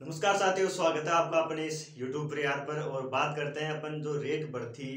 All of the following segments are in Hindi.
नमस्कार साथियों, स्वागत है आपका अपने इस YouTube प्रयार पर। और बात करते हैं अपन जो रेट बढ़ी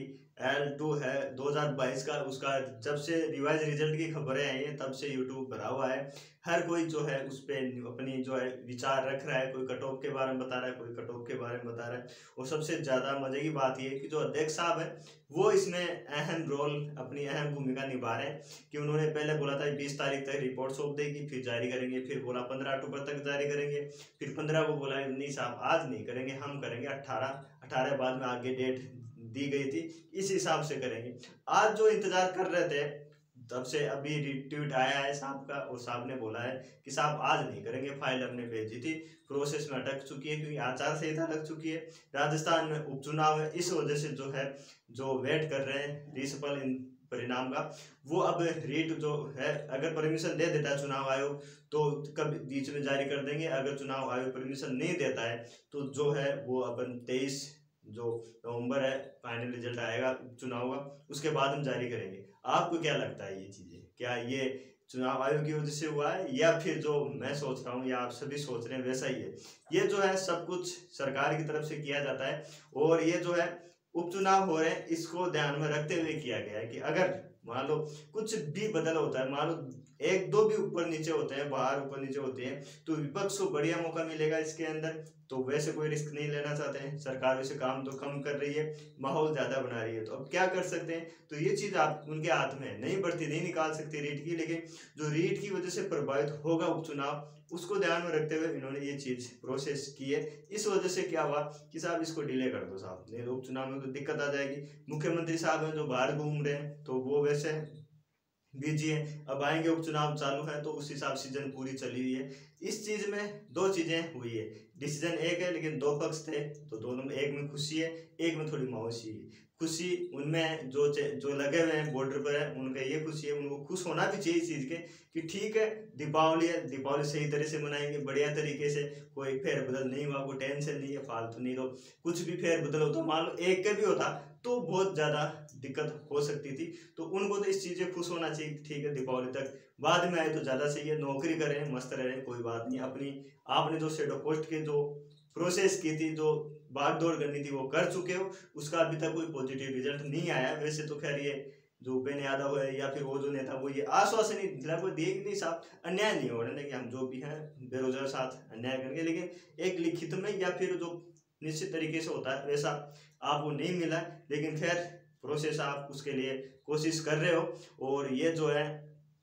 L2 है 2022 का, उसका जब से रिवाइज रिजल्ट की खबरें आई हैं तब से YouTube भरा हुआ है। हर कोई जो है उस पर अपनी जो है विचार रख रहा है। कोई कट ऑफ के बारे में बता रहा है, कोई कट ऑफ के बारे में बता रहा है। और सबसे ज़्यादा मजे की बात यह है कि जो अध्यक्ष साहब है वो इसमें अहम रोल, अपनी अहम भूमिका निभा रहे हैं। कि उन्होंने पहले बोला था 20 तारीख तक रिपोर्ट सौंप देगी, फिर जारी करेंगे, फिर बोला 15 अक्टूबर तक जारी करेंगे, फिर 15 को बोला नहीं साहब आज नहीं करेंगे, हम करेंगे 18 बाद में आगे डेट दी गई थी, इस हिसाब से करेंगे। आज जो इंतजार कर रहे थे तब से अभी रिट्वीट आया है साहब का, और साहब ने बोला है कि साहब आज नहीं करेंगे, फाइल हमने भेजी थी, प्रोसेस में अटक चुकी है क्योंकि आचार संहिता लग चुकी है, राजस्थान में उपचुनाव है, इस वजह से जो है जो वेट कर रहे हैं रिसफल इन परिणाम का, वो अब रीट जो है अगर परमिशन दे देता है चुनाव आयोग तो कभी बीच में जारी कर देंगे। अगर चुनाव आयोग परमिशन नहीं देता है तो जो है वो अपन 23 जो नवंबर है फाइनल रिजल्ट आएगा चुनाव का, उसके बाद हम जारी करेंगे। आपको क्या लगता है ये चीजें, क्या ये चुनाव आयोग की वजह से हुआ है या फिर जो मैं सोच रहा हूँ या आप सभी सोच रहे हैं वैसा ही है? ये जो है सब कुछ सरकार की तरफ से किया जाता है और ये जो है उपचुनाव हो रहे हैं इसको ध्यान में रखते हुए किया गया है कि अगर मान लो कुछ भी बदल होता है, मान लो एक दो भी ऊपर नीचे होते हैं, बाहर ऊपर नीचे होते हैं, तो विपक्ष को बढ़िया मौका मिलेगा इसके अंदर। तो वैसे कोई रिस्क नहीं लेना चाहते हैं, सरकार वैसे काम तो कम कर रही है, माहौल ज्यादा बना रही है, तो अब क्या कर सकते हैं? तो ये चीज आप उनके हाथ में है, नहीं बढ़ती नहीं निकाल सकती रीट की, लेकिन जो रीट की वजह से प्रभावित होगा उपचुनाव उसको ध्यान में रखते हुए इन्होंने ये चीज प्रोसेस की है। इस वजह से क्या हुआ कि साहब इसको डिले कर दो साहब, नहीं तो उपचुनाव में तो दिक्कत आ जाएगी। मुख्यमंत्री साहब हैं जो बाहर घूम रहे हैं तो वो वैसे बिजी है, अब आएंगे उपचुनाव चालू है तो उस हिसाब सीजन पूरी चली हुई है। इस चीज में दो चीजें हुई है, डिसीजन एक है लेकिन दो पक्ष थे, तो दोनों में एक में खुशी है, एक में थोड़ी मायूसी है। खुशी उनमें जो लगे हुए हैं बॉर्डर पर है उनका ये खुशी है, उनको खुश होना भी चाहिए इस चीज के कि ठीक है दीपावली है, दीपावली सही तरह से मनाएंगे, बढ़िया तरीके से, कोई फेर बदल नहीं हुआ, कोई टेंशन नहीं है, फालतू नहीं। लोग कुछ भी फेर बदल हो तो मान लो एक का भी होता तो बहुत ज्यादा दिक्कत हो सकती थी। तो उनको तो इस चीज से खुश होना चाहिए, ठीक है दीपावली तक बाद में आए तो ज्यादा सही है, नौकरी करें मस्त रहें, कोई बात नहीं। अपनी आपने जो शेडो पोस्ट के जो प्रोसेस की थी, जो भागदौड़ करनी थी वो कर चुके हो, उसका अभी तक कोई पॉजिटिव रिजल्ट नहीं आया। वैसे तो खैर ये जो उपेंद्र यादव है या फिर वो जो नेता वो ये आश्वासन नहीं दिला, कोई देख नहीं साहब अन्याय नहीं हो रहा है कि हम जो भी हैं बेरोजगार साथ अन्याय करेंगे, लेकिन एक लिखित में या फिर जो निश्चित तरीके से होता है वैसा आपको नहीं मिला। लेकिन खैर प्रोसेस आप उसके लिए कोशिश कर रहे हो और ये जो है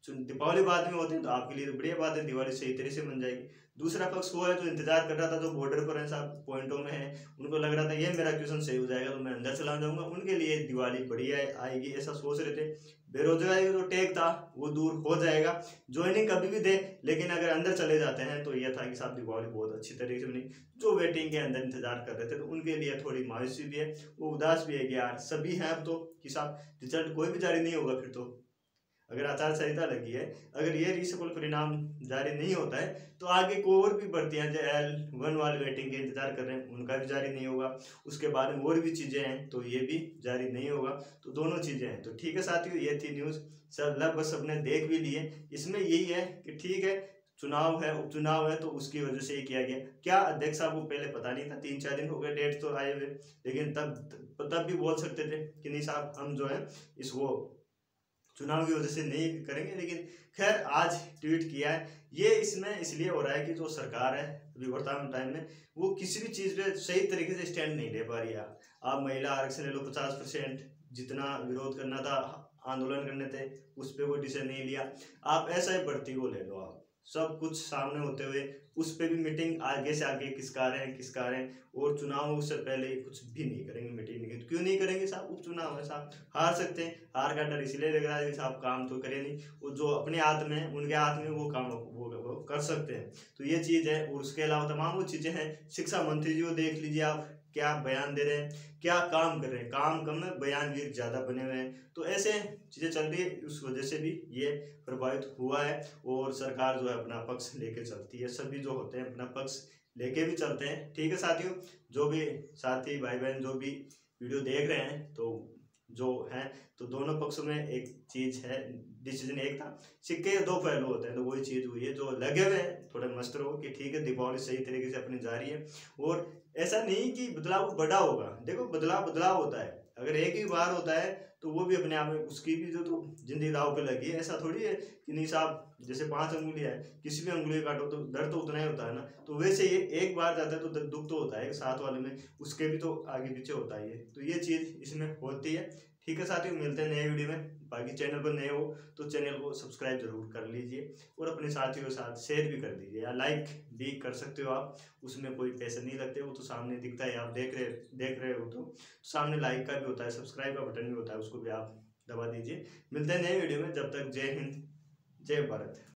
दीपावली बाद में होते हैं तो आपके लिए तो बढ़िया बात है, दिवाली सही तरह से बन जाएगी। दूसरा पक्ष वो है जो इंतजार कर रहा था, जो बॉर्डर पर है साहब पॉइंटों में है, उनको लग रहा था ये मेरा क्वेश्चन सही हो जाएगा तो मैं अंदर चला जाऊंगा, उनके लिए दिवाली बढ़िया आएगी ऐसा सोच रहे थे। बेरोजगारी का जो टैग था वो दूर हो जाएगा, ज्वाइनिंग कभी भी दे, लेकिन अगर अंदर चले जाते हैं तो यह था कि साहब दीपावली बहुत अच्छी तरीके से बनी। जो वेटिंग के अंदर इंतजार कर रहे थे तो उनके लिए थोड़ी मायूसी भी है, वो उदास भी है कि यार सभी हैं अब तो कि साहब रिजल्ट कोई भी जारी नहीं होगा, फिर तो अगर आचार संहिता लगी है, अगर ये रीसफल परिणाम जारी नहीं होता है तो आगे को और भी बढ़तियां जो L1 वाले वेटिंग के इंतजार कर रहे हैं उनका भी जारी नहीं होगा, उसके बाद में और भी चीजें हैं तो ये भी जारी नहीं होगा। तो दोनों चीजें हैं। तो ठीक है साथियों, ये थी न्यूज, सब लगभग सबने देख भी लिए। इसमें यही है कि ठीक है चुनाव है, उपचुनाव है, तो उसकी वजह से ये किया गया। क्या अध्यक्ष साहब को पहले पता नहीं था? 3-4 दिन हो गए डेट तो आए हुए, लेकिन तब भी बोल सकते थे कि नहीं साहब हम जो है इसको चुनाव की वजह से नहीं करेंगे। लेकिन खैर आज ट्वीट किया है। ये इसमें इसलिए हो रहा है कि जो सरकार है अभी वर्तमान टाइम में वो किसी भी चीज पे सही तरीके से स्टैंड नहीं ले पा रही है। आप महिला आरक्षण ले लो, 50% जितना विरोध करना था, आंदोलन करने थे, उस पर कोई डिसीजन नहीं लिया। आप ऐसा ही भर्ती को ले लो, आप सब कुछ सामने होते हुए उस पर भी मीटिंग आगे से आगे किसका रहे किसका रहे, और चुनाव से पहले कुछ भी नहीं करेंगे, मीटिंग नहीं। क्यों नहीं करेंगे साहब? उपचुनाव है साहब, हार सकते हैं, हार का डर इसलिए लग रहा है कि साहब काम तो करे नहीं, वो जो अपने हाथ में उनके हाथ में वो काम वो कर सकते हैं। तो ये चीज़ है, और उसके अलावा तमाम वो चीज़ें हैं। शिक्षा मंत्री जी को देख लीजिए आप, क्या बयान दे रहे हैं, क्या काम कर रहे हैं, काम कम है बयान भी ज़्यादा बने हुए हैं। तो ऐसे चीज़ें चल रही है, उस वजह से भी ये प्रभावित हुआ है। और सरकार जो है अपना पक्ष लेके चलती है, सभी जो होते हैं अपना पक्ष लेके भी चलते हैं। ठीक है साथियों, जो भी साथी भाई बहन जो भी वीडियो देख रहे हैं तो जो है, तो दोनों पक्षों में एक चीज है, डिसीजन एक था। सिक्के के दो पहलू होते हैं, तो वही चीज हुई है। जो लगे हुए हैं थोड़े मस्त रहो कि ठीक है दीपावली सही तरीके से अपनी जा रही है, और ऐसा नहीं कि बदलाव बड़ा होगा। देखो बदलाव बदलाव होता है, अगर एक ही बार होता है तो वो भी अपने आप में उसकी भी जो तो जिंदगी दाव पे लगी है। ऐसा थोड़ी है कि नहीं साहब, जैसे 5 अंगुलियां है, किसी भी अंगुली काटो तो दर्द तो उतना ही होता है ना। तो वैसे ये एक बार जाता है तो दुख तो होता है, साथ वाले में उसके भी तो आगे पीछे होता ही है। तो ये चीज इसमें होती है। ठीक है साथियों, मिलते हैं नए वीडियो में। बाकी चैनल पर नए हो तो चैनल को सब्सक्राइब जरूर कर लीजिए, और अपने साथियों के साथ शेयर भी कर दीजिए, या लाइक भी कर सकते हो आप। उसमें कोई पैसे नहीं लगते, वो तो सामने दिखता है, आप देख रहे हो तो सामने लाइक का भी होता है, सब्सक्राइब का बटन भी होता है, उसको भी आप दबा दीजिए। मिलते हैं नए वीडियो में, जब तक जय हिंद जय भारत।